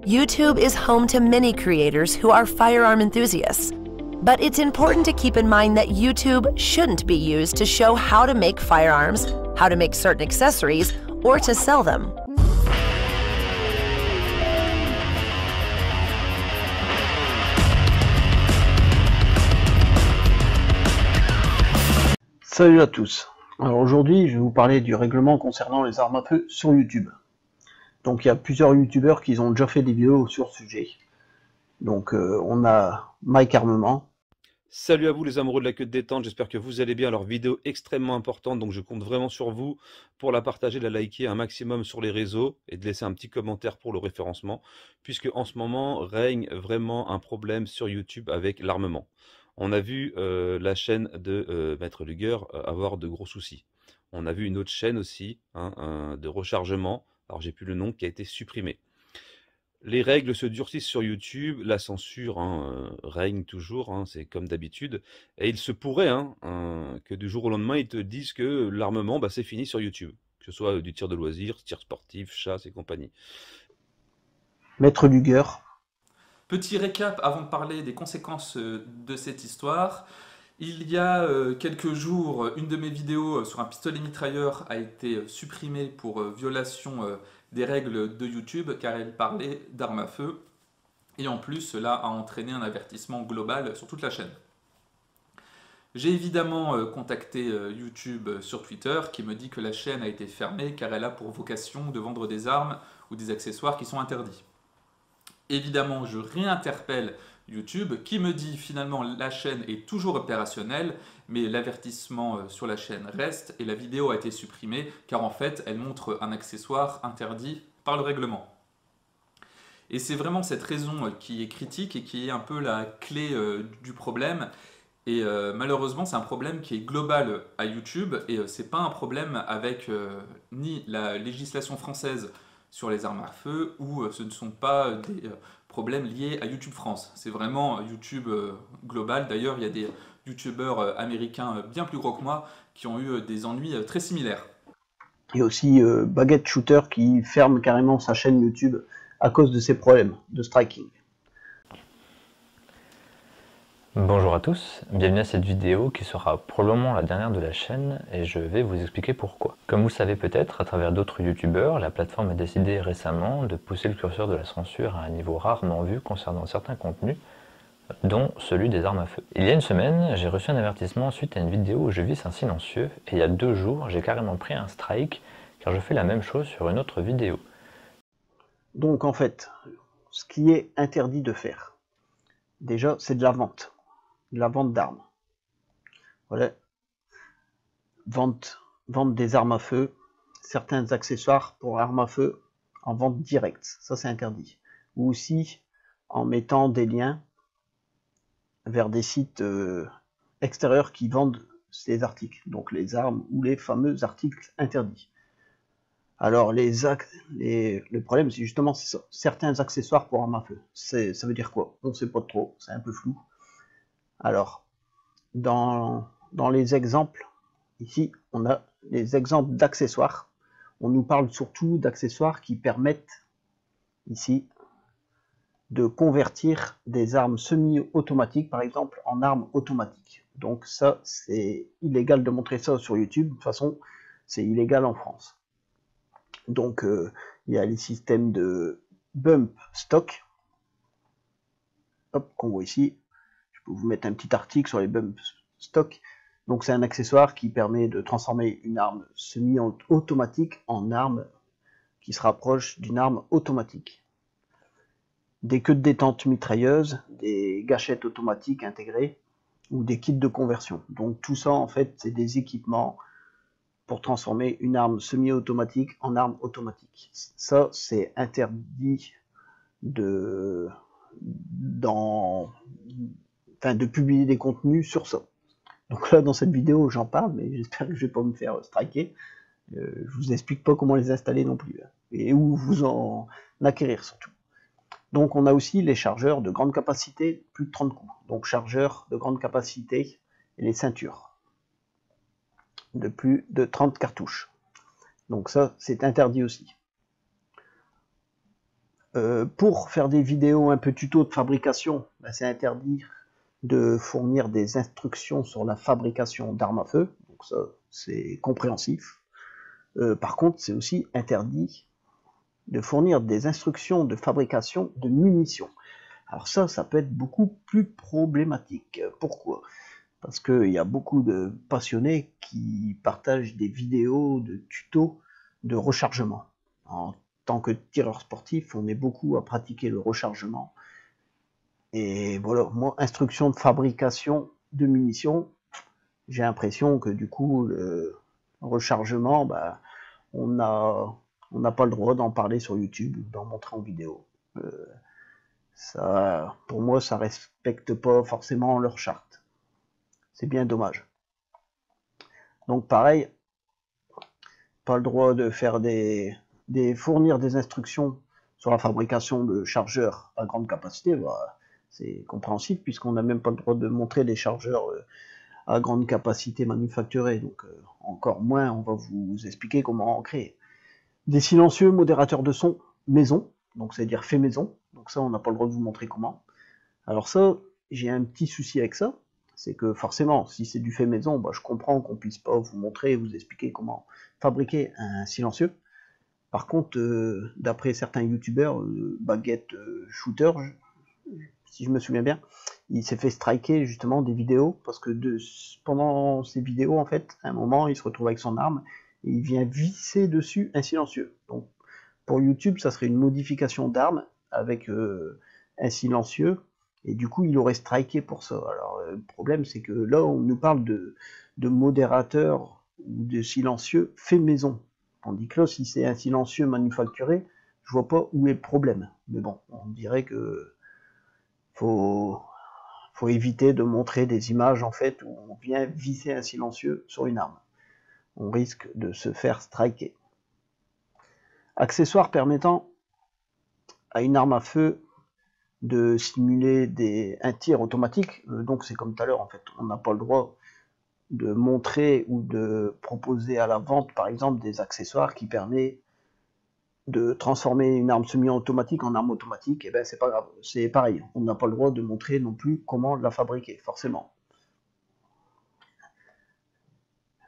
YouTube is home to many creators who are firearm enthusiasts. But it's important to keep in mind that YouTube shouldn't be used to show how to make firearms, how to make certain accessories, or to sell them. Salut à tous. Alors aujourd'hui, je vais vous parler du règlement concernant les armes à feu sur YouTube. Donc il y a plusieurs youtubeurs qui ont déjà fait des vidéos sur ce sujet. Donc on a Mike Armement. Salut à vous les amoureux de la queue de détente, j'espère que vous allez bien. Alors vidéo extrêmement importante, donc je compte vraiment sur vous pour la partager, la liker un maximum sur les réseaux et de laisser un petit commentaire pour le référencement, puisque en ce moment règne vraiment un problème sur YouTube avec l'armement. On a vu la chaîne de Maître Luger avoir de gros soucis. On a vu une autre chaîne aussi de rechargement, alors j'ai plus le nom, qui a été supprimée. Les règles se durcissent sur YouTube, la censure règne toujours, c'est comme d'habitude. Et il se pourrait que du jour au lendemain, ils te disent que l'armement, c'est fini sur YouTube. Que ce soit du tir de loisirs, tir sportif, chasse et compagnie. Maître Luger. Petit récap avant de parler des conséquences de cette histoire. Il y a quelques jours, une de mes vidéos sur un pistolet mitrailleur a été supprimée pour violation des règles de YouTube car elle parlait d'armes à feu. Et en plus, cela a entraîné un avertissement global sur toute la chaîne. J'ai évidemment contacté YouTube sur Twitter qui me dit que la chaîne a été fermée car elle a pour vocation de vendre des armes ou des accessoires qui sont interdits. Évidemment, je réinterpelle YouTube qui me dit finalement la chaîne est toujours opérationnelle, mais l'avertissement sur la chaîne reste et la vidéo a été supprimée car en fait elle montre un accessoire interdit par le règlement. Et c'est vraiment cette raison qui est critique et qui est un peu la clé du problème. Et malheureusement, c'est un problème qui est global à YouTube et c'est pas un problème avec ni la législation française sur les armes à feu ou ce ne sont pas des problèmes liés à YouTube France. C'est vraiment YouTube global. D'ailleurs, il y a des YouTubeurs américains bien plus gros que moi qui ont eu des ennuis très similaires. Il y a aussi Baguette Shooter qui ferme carrément sa chaîne YouTube à cause de ces problèmes de striking. Bonjour à tous, bienvenue à cette vidéo qui sera probablement la dernière de la chaîne et je vais vous expliquer pourquoi. Comme vous le savez peut-être, à travers d'autres youtubeurs, la plateforme a décidé récemment de pousser le curseur de la censure à un niveau rarement vu concernant certains contenus, dont celui des armes à feu. Il y a une semaine, j'ai reçu un avertissement suite à une vidéo où je visse un silencieux et il y a 2 jours, j'ai carrément pris un strike car je fais la même chose sur une autre vidéo. Donc en fait, ce qui est interdit de faire, déjà c'est de la vente. De la vente d'armes. Voilà. Vente des armes à feu, certains accessoires pour armes à feu en vente directe, ça c'est interdit. Ou aussi en mettant des liens vers des sites extérieurs qui vendent ces articles, donc les armes ou les fameux articles interdits. Alors le problème c'est justement ça, certains accessoires pour armes à feu. Ça veut dire quoi? On ne sait pas trop, c'est un peu flou. Alors, dans les exemples, ici, on a les exemples d'accessoires. On nous parle surtout d'accessoires qui permettent, ici, de convertir des armes semi-automatiques, par exemple, en armes automatiques. Donc ça, c'est illégal de montrer ça sur YouTube. De toute façon, c'est illégal en France. Donc, il y a les systèmes de bump stock, hop, qu'on voit ici. Je peux vous mettre un petit article sur les bump stock. Donc c'est un accessoire qui permet de transformer une arme semi-automatique en arme qui se rapproche d'une arme automatique. Des queues de détente mitrailleuses, des gâchettes automatiques intégrées ou des kits de conversion. Donc tout ça en fait c'est des équipements pour transformer une arme semi-automatique en arme automatique. Ça c'est interdit de publier des contenus sur ça. Donc là, dans cette vidéo, j'en parle, mais j'espère que je vais pas me faire striker. Je vous explique pas comment les installer non plus, et où vous en acquérir surtout. Donc on a aussi les chargeurs de grande capacité, plus de 30 coups. Donc chargeurs de grande capacité et les ceintures de plus de 30 cartouches. Donc ça, c'est interdit aussi. Pour faire des vidéos un peu tuto de fabrication, ben, c'est interdit de fournir des instructions sur la fabrication d'armes à feu, donc ça c'est compréhensif. Par contre, c'est aussi interdit de fournir des instructions de fabrication de munitions. Alors ça peut être beaucoup plus problématique. Pourquoi? Parce qu'il y a beaucoup de passionnés qui partagent des vidéos de tutos de rechargement. En tant que tireur sportif, on est beaucoup à pratiquer le rechargement. Et voilà, moi, instruction de fabrication de munitions, j'ai l'impression que du coup, le rechargement, bah, on n'a pas le droit d'en parler sur YouTube ou d'en montrer en vidéo. Ça, pour moi, ça respecte pas forcément leur charte. C'est bien dommage. Donc pareil, pas le droit de faire fournir des instructions sur la fabrication de chargeurs à grande capacité. Bah, c'est compréhensible puisqu'on n'a même pas le droit de montrer des chargeurs à grande capacité manufacturés. Donc encore moins, on va vous expliquer comment en créer. Des silencieux modérateurs de son maison, donc c'est-à-dire fait maison. Donc ça, on n'a pas le droit de vous montrer comment. Alors ça, j'ai un petit souci avec ça. C'est que forcément, si c'est du fait maison, bah, je comprends qu'on puisse pas vous montrer et vous expliquer comment fabriquer un silencieux. Par contre, d'après certains youtubeurs, Baguette Shooter, si je me souviens bien, il s'est fait striker justement des vidéos, parce que pendant ces vidéos, en fait, à un moment, il se retrouve avec son arme, et il vient visser dessus un silencieux. Donc, pour YouTube, ça serait une modification d'arme avec un silencieux, et du coup, il aurait striké pour ça. Alors, le problème, c'est que là, on nous parle de modérateur ou de silencieux fait maison. Tandis que là, si c'est un silencieux manufacturé, je vois pas où est le problème. Mais bon, on dirait que faut éviter de montrer des images en fait où on vient visser un silencieux sur une arme. On risque de se faire striker. Accessoires permettant à une arme à feu de simuler un tir automatique. Donc c'est comme tout à l'heure en fait, on n'a pas le droit de montrer ou de proposer à la vente par exemple des accessoires qui permettent de transformer une arme semi-automatique en arme automatique. Et ben c'est pas grave, c'est pareil, on n'a pas le droit de montrer non plus comment la fabriquer, forcément.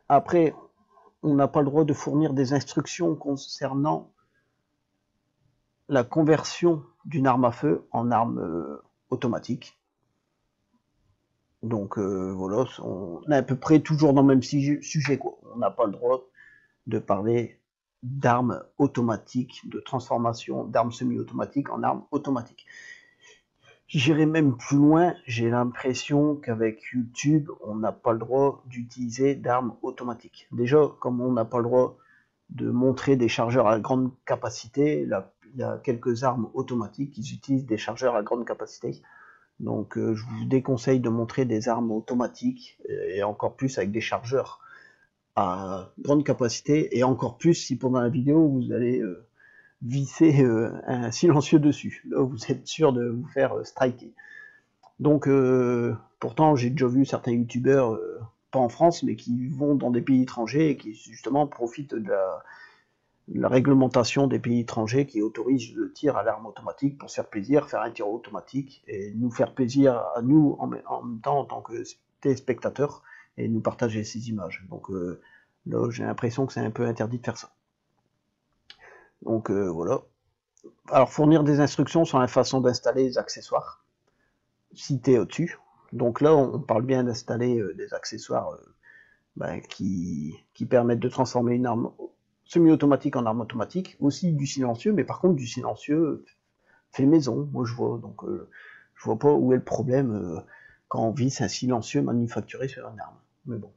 Après, on n'a pas le droit de fournir des instructions concernant la conversion d'une arme à feu en arme automatique. Donc voilà, on est à peu près toujours dans le même sujet, quoi. On n'a pas le droit de parler d'armes automatiques, de transformation d'armes semi-automatiques en armes automatiques. J'irai même plus loin, j'ai l'impression qu'avec YouTube, on n'a pas le droit d'utiliser d'armes automatiques. Déjà, comme on n'a pas le droit de montrer des chargeurs à grande capacité, là, il y a quelques armes automatiques qui utilisent des chargeurs à grande capacité. Donc je vous déconseille de montrer des armes automatiques, et encore plus avec des chargeurs à grande capacité, et encore plus si pendant la vidéo vous allez visser un silencieux dessus. Là vous êtes sûr de vous faire striker. Donc pourtant j'ai déjà vu certains youtubeurs, pas en France, mais qui vont dans des pays étrangers et qui justement profitent de la réglementation des pays étrangers qui autorise le tir à l'arme automatique pour se faire plaisir, faire un tir automatique et nous faire plaisir à nous en même temps en tant que téléspectateurs et nous partager ces images. Donc là j'ai l'impression que c'est un peu interdit de faire ça. Donc voilà. Alors fournir des instructions sur la façon d'installer les accessoires cités au-dessus. Donc là on parle bien d'installer des accessoires qui permettent de transformer une arme semi-automatique en arme automatique, aussi du silencieux, mais par contre du silencieux fait maison, moi je vois, donc je vois pas où est le problème quand on vise un silencieux manufacturé sur une arme, mais bon.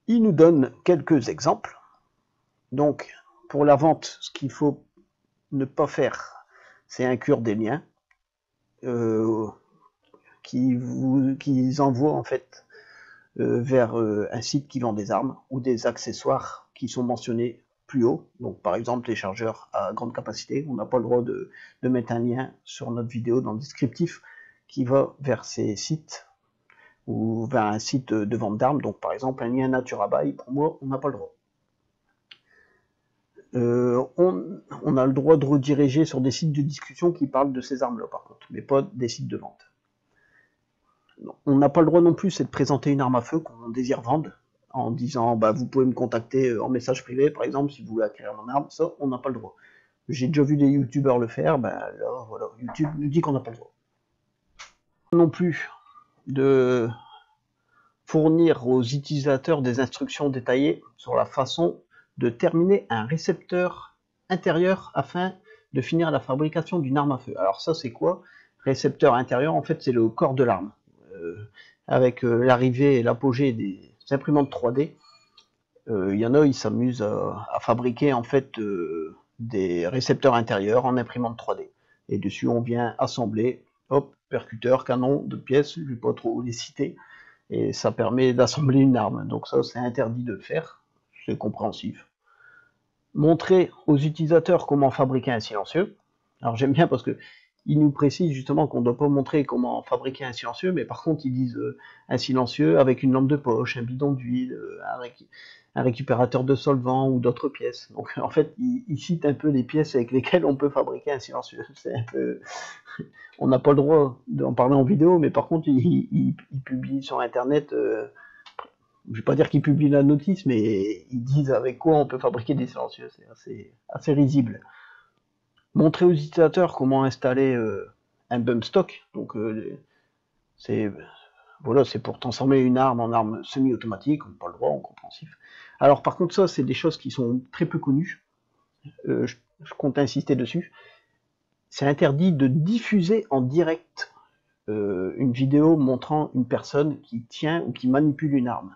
Il nous donne quelques exemples. Donc pour la vente, ce qu'il faut ne pas faire, c'est inclure des liens qui envoient en fait vers un site qui vend des armes ou des accessoires qui sont mentionnés plus haut. Donc par exemple les chargeurs à grande capacité, on n'a pas le droit de mettre un lien sur notre vidéo dans le descriptif qui va vers ces sites ou vers un site de vente d'armes. Donc par exemple un lien Natura Buy, pour moi on n'a pas le droit. On a le droit de rediriger sur des sites de discussion qui parlent de ces armes-là, par contre, mais pas des sites de vente. On n'a pas le droit non plus, c'est de présenter une arme à feu qu'on désire vendre, en disant bah, vous pouvez me contacter en message privé, par exemple, si vous voulez acquérir mon arme. Ça, on n'a pas le droit. J'ai déjà vu des youtubeurs le faire, ben là, voilà, YouTube nous dit qu'on n'a pas le droit. Non plus de fournir aux utilisateurs des instructions détaillées sur la façon de terminer un récepteur intérieur afin de finir la fabrication d'une arme à feu. Alors ça, c'est quoi? Récepteur intérieur, en fait, c'est le corps de l'arme. Avec l'arrivée et l'apogée des imprimantes 3D, il y en a, ils s'amusent à fabriquer en fait des récepteurs intérieurs en imprimante 3D. Et dessus, on vient assembler, hop, percuteur, canon, de pièces, je ne vais pas trop les citer, et ça permet d'assembler une arme. Donc ça, c'est interdit de le faire, c'est compréhensif. Montrer aux utilisateurs comment fabriquer un silencieux. Alors j'aime bien parce que ils nous précisent justement qu'on ne doit pas montrer comment fabriquer un silencieux, mais par contre ils disent un silencieux avec une lampe de poche, un bidon d'huile, un récupérateur de solvant ou d'autres pièces. Donc en fait ils citent un peu les pièces avec lesquelles on peut fabriquer un silencieux. C'est un peu... On n'a pas le droit d'en parler en vidéo, mais par contre ils publient sur internet, je ne vais pas dire qu'ils publient la notice, mais ils disent avec quoi on peut fabriquer des silencieux. C'est assez risible. Montrer aux utilisateurs comment installer un bump stock, donc c'est pour transformer une arme en arme semi-automatique, on n'a pas le droit, en compréhensif. Alors par contre ça, c'est des choses qui sont très peu connues, je compte insister dessus. C'est interdit de diffuser en direct une vidéo montrant une personne qui tient ou qui manipule une arme,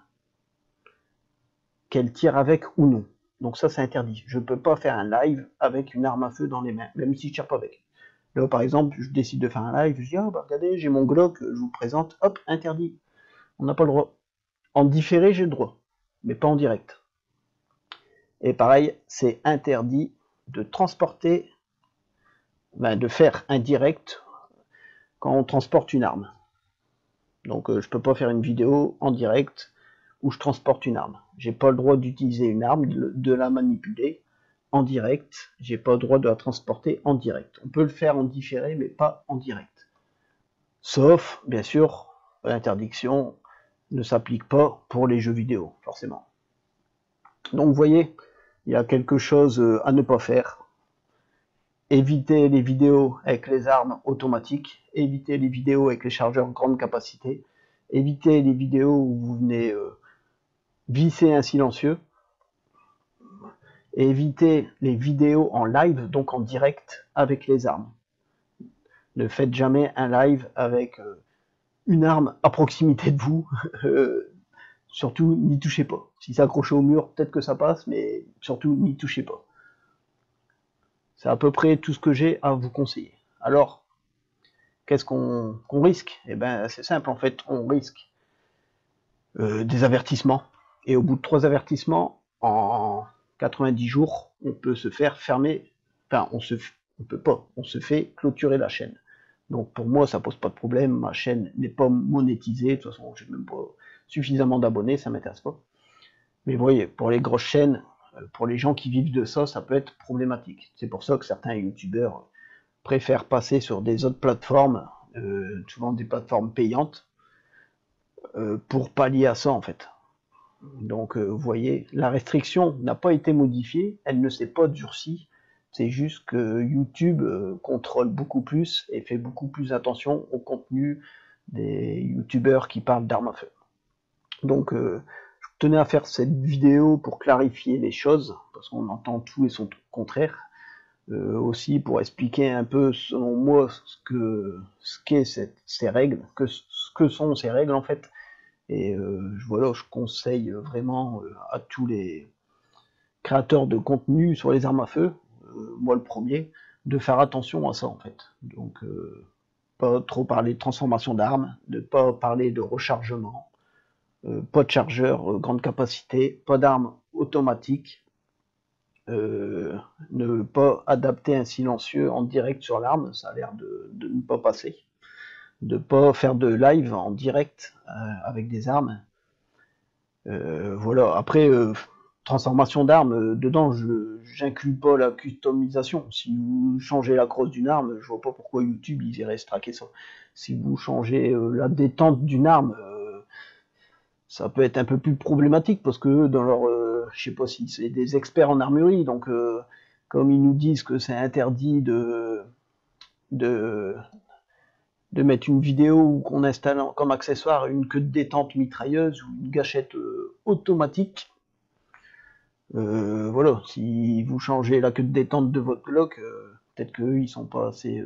qu'elle tire avec ou non. Donc ça, c'est interdit. Je ne peux pas faire un live avec une arme à feu dans les mains, même si je ne tire pas avec. Là, par exemple, je décide de faire un live, je dis, ah bah regardez, j'ai mon Glock, je vous le présente, hop, interdit. On n'a pas le droit. En différé, j'ai le droit, mais pas en direct. Et pareil, c'est interdit de transporter, de faire un direct quand on transporte une arme. Donc je ne peux pas faire une vidéo en direct où je transporte une arme. J'ai pas le droit d'utiliser une arme, de la manipuler en direct. J'ai pas le droit de la transporter en direct. On peut le faire en différé, mais pas en direct. Sauf, bien sûr, l'interdiction ne s'applique pas pour les jeux vidéo, forcément. Donc vous voyez, il y a quelque chose à ne pas faire. Éviter les vidéos avec les armes automatiques, éviter les vidéos avec les chargeurs grande capacité, éviter les vidéos où vous venez visser un silencieux, et éviter les vidéos en live, donc en direct avec les armes. Ne faites jamais un live avec une arme à proximité de vous, surtout n'y touchez pas. Si c'est accroché au mur, peut-être que ça passe, mais surtout n'y touchez pas. C'est à peu près tout ce que j'ai à vous conseiller. Alors, qu'est-ce qu'on risque? Eh bien, c'est simple, en fait, on risque des avertissements. Et au bout de 3 avertissements, en 90 jours, on peut se faire fermer, enfin, on se fait clôturer la chaîne. Donc pour moi, ça pose pas de problème, ma chaîne n'est pas monétisée, de toute façon, j'ai même pas suffisamment d'abonnés, ça m'intéresse pas. Mais vous voyez, pour les grosses chaînes, pour les gens qui vivent de ça, ça peut être problématique. C'est pour ça que certains youtubeurs préfèrent passer sur des autres plateformes, souvent des plateformes payantes, pour pallier à ça en fait. Donc vous voyez, la restriction n'a pas été modifiée, elle ne s'est pas durcie, c'est juste que YouTube contrôle beaucoup plus et fait beaucoup plus attention au contenu des youtubeurs qui parlent d'armes à feu. Donc je tenais à faire cette vidéo pour clarifier les choses, parce qu'on entend tout et son contraire, aussi pour expliquer un peu selon moi ce qu'est ces règles, ce que sont ces règles en fait. Et voilà, je conseille vraiment à tous les créateurs de contenu sur les armes à feu, moi le premier, de faire attention à ça en fait. Donc pas trop parler de transformation d'armes, ne pas parler de rechargement, pas de chargeur grande capacité, pas d'armes automatiques, ne pas adapter un silencieux en direct sur l'arme, ça a l'air de ne pas passer. De pas faire de live en direct avec des armes. Voilà, après, transformation d'arme, dedans, j'inclus pas la customisation. Si vous changez la crosse d'une arme, je vois pas pourquoi YouTube ils iraient se traquer ça. Si vous changez la détente d'une arme, ça peut être un peu plus problématique parce que dans leur, je sais pas si c'est des experts en armurerie, donc comme ils nous disent que c'est interdit de mettre une vidéo ou qu'on installe comme accessoire une queue de détente mitrailleuse ou une gâchette automatique. Voilà, si vous changez la queue de détente de votre Glock, peut-être qu'eux ils sont pas assez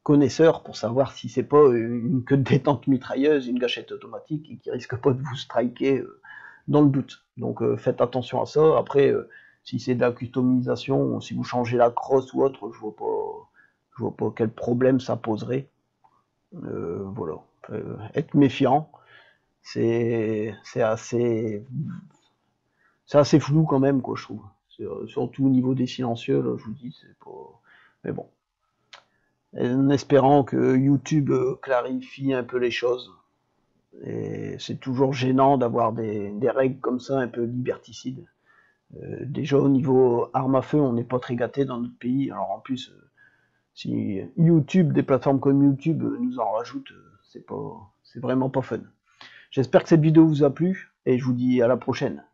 connaisseurs pour savoir si c'est pas une queue de détente mitrailleuse, une gâchette automatique et qui risque pas de vous striker dans le doute. Donc faites attention à ça. Après, si c'est de la customisation, si vous changez la crosse ou autre, je vois pas quel problème ça poserait. Voilà, être méfiant, c'est assez flou quand même, quoi, je trouve. Surtout au niveau des silencieux, là, je vous dis, c'est pas... Mais bon. En espérant que YouTube clarifie un peu les choses. Et c'est toujours gênant d'avoir des règles comme ça, un peu liberticides. Déjà, au niveau armes à feu, on n'est pas très gâté dans notre pays. Alors en plus, si YouTube, des plateformes comme YouTube nous en rajoutent, c'est vraiment pas fun. J'espère que cette vidéo vous a plu, et je vous dis à la prochaine.